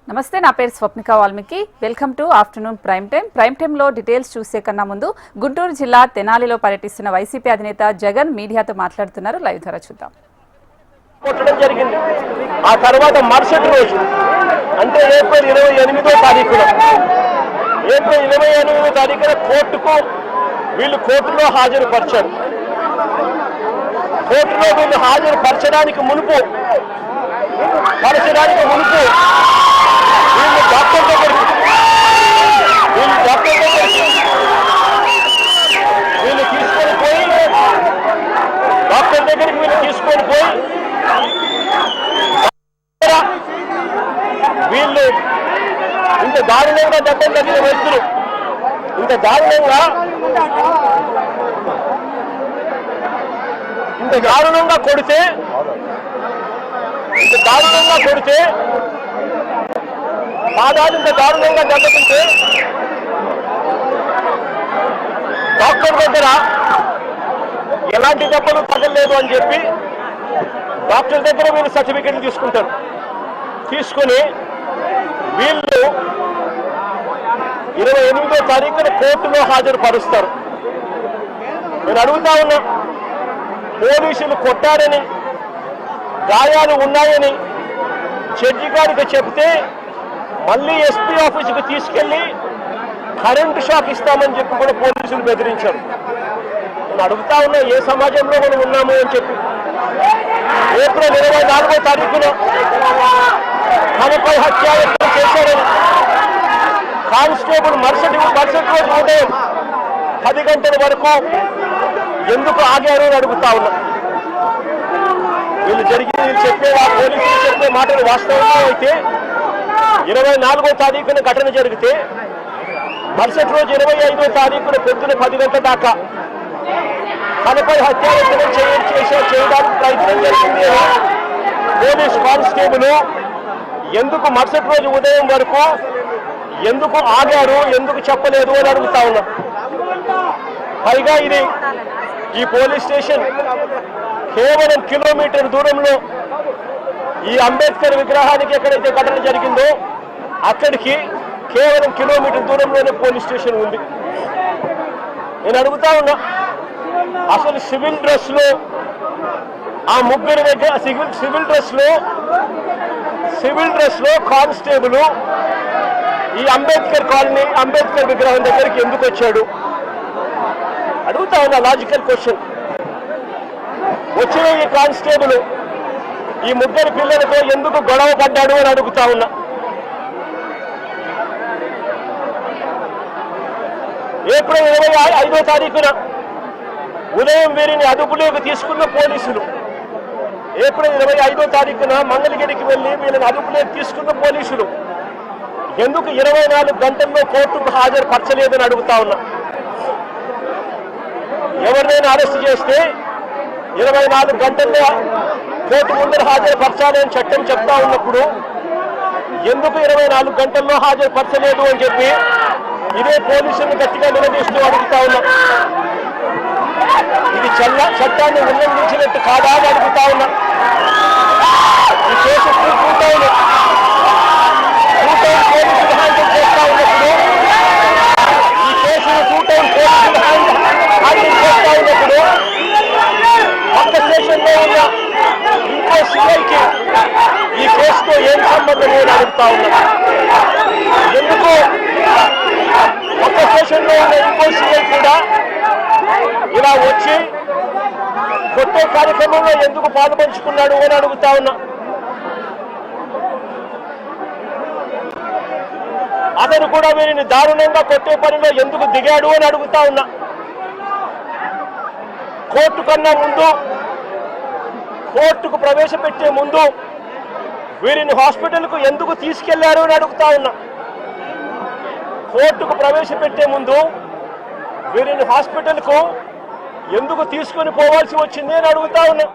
నమస్తే, నా పేరు Swapnika Valmiki. Welcome to afternoon prime time లో డీటెయిల్స్ చూసే కన్నా ముందు గుంటూరు జిల్లా తెనాలిలో పర్యటిస్తున్న వైసీపీ అధినేత జగన్ మీడియాతో మాట్లాడుతున్నారు. లైవ్ ద్వారా చూద్దాం. జరిగింది ఆ తర్వాత మరుసటి రోజు అంటే ఏప్రిల్ 28వ తారీఖున కోర్టుకు వీళ్ళు కోర్టులో హాజరుపరిచారు. కోర్టులో వీళ్ళు హాజరుపరచడానికి మునుపు వీళ్ళు డాక్టర్ దగ్గరికి వీళ్ళు తీసుకొని పోయి వీళ్ళు ఇంత దారుణంగా దెబ్బలు తగిన వ్యక్తులు ఇంత దారుణంగా కొడితే పాదాలు ఇంత దారుణంగా దెబ్బతింటే డాక్టర్ దగ్గర ఎలాంటి దెబ్బలు తగలేదు అని చెప్పి డాక్టర్ దగ్గర వీళ్ళు సర్టిఫికెట్లు తీసుకుంటారు. తీసుకుని వీళ్ళు 28వ తారీఖున కోర్టులో హాజరుపరుస్తారు. నేను అడుగుతా ఉన్నా, పోలీసులు కొట్టారని గాయాలు ఉన్నాయని జడ్జి గారికి చెప్తే మళ్ళీ ఎస్పీ ఆఫీసుకు తీసుకెళ్లి కరెంటు షాక్ ఇస్తామని చెప్పి కూడా పోలీసులు బెదిరించారు. నేను అడుగుతా ఉన్నా, ఏ సమాజంలో మనం ఉన్నాము అని చెప్పి. ఏప్రిల్ 24వ తారీఖున తనపై హత్యాయత్నం చేశారని కానిస్టేబుల్ మరుసటి రోజు ఉదయం 10 గంటల వరకు ఎందుకు ఆగారు అని అడుగుతా ఉన్నా. వీళ్ళు పోలీసులు చెప్పే మాటలు వాస్తవంగా అయితే 24వ తారీఖున ఘటన జరిగితే మరుసటి రోజు 25వ తారీఖున పొద్దున 10 గంటల దాకా తనపై హత్యాయత్నం చేయడానికి ప్రయత్నం జరిగింది. పోలీస్ కానిస్టేబుల్ ఎందుకు మరుసటి రోజు ఉదయం వరకు ఎందుకు ఆగారు, ఎందుకు చెప్పలేదు అని అడుగుతా ఉన్నా. పైగా ఈ పోలీస్ స్టేషన్ కేవలం కిలోమీటర్ దూరంలో ఈ అంబేద్కర్ విగ్రహానికి ఎక్కడైతే ఘటన జరిగిందో అక్కడికి కేవలం కిలోమీటర్ దూరంలోనే పోలీస్ స్టేషన్ ఉంది. నేను అడుగుతా ఉన్నా, అసలు సివిల్ డ్రెస్ లో ఆ ముగ్గురు దగ్గర సివిల్ డ్రెస్ లో కానిస్టేబుల్ ఈ అంబేద్కర్ విగ్రహం దగ్గరికి ఎందుకు వచ్చాడు అడుగుతా ఉన్నా. Logical question. వచ్చిన ఈ కానిస్టేబుల్ ఈ ముగ్గురు పిల్లలతో ఎందుకు గొడవ పడ్డాడు అని అడుగుతా ఉన్నా. ఏప్రిల్ 25వ తారీఖున ఉదయం వీరిని అదుపులోకి తీసుకున్న పోలీసులు, ఏప్రిల్ 25వ తారీఖున మంగళగిరికి వెళ్లి వీళ్ళని అదుపులోకి తీసుకున్న పోలీసులు ఎందుకు 24 గంటల్లో కోర్టుకు హాజరుపరచలేదని అడుగుతా ఉన్నా. ఎవరినైనా అరెస్ట్ చేస్తే 24 గంటల్లో కోర్టు ముందర హాజరుపరచాలి అని చట్టం చెప్తా ఉన్నప్పుడు ఎందుకు 24 గంటల్లో హాజరుపరచలేదు అని చెప్పి ఇదే పోలీసులను గట్టిగా నిలదీస్తూ అడుగుతా ఉన్నా. ఇది చట్టాన్ని ఉల్లంఘించినట్టు కాదా అని అడుగుతా ఉన్నా. ఈ కేసు పోలీసులు హ్యాండిల్ చేస్తా ఉన్నప్పుడు ఈ కేసును పోలీసులు హ్యాండిల్ చేస్తా ఉన్నప్పుడు పక్క స్టేషన్లో ఉన్న ఇంకో సిఐకి ఈ కేసుతో ఏం సంబంధం అని అడుగుతా ఉన్నా. ఎందుకు పక్క స్టేషన్లో ఉన్న ఇంకో సిఐ కూడా ఇలా వచ్చి కొట్టే కార్యక్రమంలో ఎందుకు పాల్పంచుకున్నాడు అని అడుగుతా ఉన్నా. అతను కూడా వీరిని దారుణంగా కొట్టే పనిలో ఎందుకు దిగాడు అని అడుగుతా ఉన్నా. కోర్టు కన్నా ముందు, కోర్టుకు ప్రవేశపెట్టే ముందు వీరిని హాస్పిటల్కు ఎందుకు తీసుకెళ్లారు అని అడుగుతా ఉన్నా. కోర్టుకు ప్రవేశపెట్టే ముందు వీరిని హాస్పిటల్కు ఎందుకు తీసుకొని పోవాల్సి వచ్చింది అని అడుగుతా ఉన్నా.